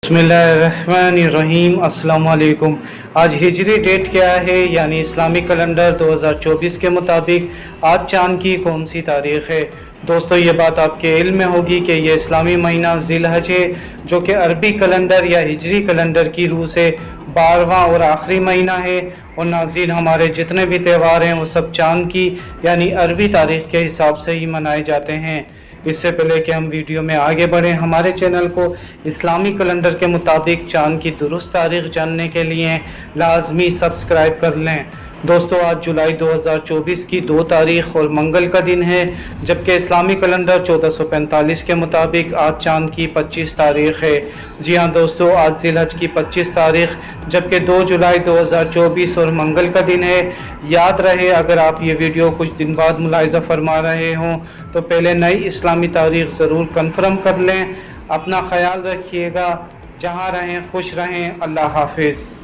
बिस्मिल्लाहिर्रहमानिर्रहीम। अस्सलाम वालेकुम। आज हिजरी डेट क्या है, यानी इस्लामी कैलेंडर 2024 के मुताबिक आज चांद की कौन सी तारीख़ है। दोस्तों, ये बात आपके इल्म में होगी कि ये इस्लामी महीना ज़िलहज है, जो कि अरबी कैलेंडर या हिजरी कैलेंडर की रूह से 12वां और आखिरी महीना है। और नाज़रीन, हमारे जितने भी त्यौहार हैं वो सब चांद की यानी अरबी तारीख़ के हिसाब से ही मनाए जाते हैं। इससे पहले कि हम वीडियो में आगे बढ़ें, हमारे चैनल को इस्लामी कैलेंडर के मुताबिक चांद की दुरुस्त तारीख़ जानने के लिए लाजमी सब्सक्राइब कर लें। दोस्तों, आज जुलाई 2024 की 2 तारीख़ और मंगल का दिन है, जबकि इस्लामी कैलेंडर 1445 के मुताबिक आज चांद की 25 तारीख़ है। जी हाँ दोस्तों, आज ज़िलहज की 25 तारीख़ जबकि 2 जुलाई 2024 और मंगल का दिन है। याद रहे, अगर आप ये वीडियो कुछ दिन बाद मुलाहिज़ा फरमा रहे हों तो पहले नई इस्लामी तारीख़ ज़रूर कन्फर्म कर लें। अपना ख्याल रखिएगा, जहाँ रहें खुश रहें। अल्लाह हाफिज़।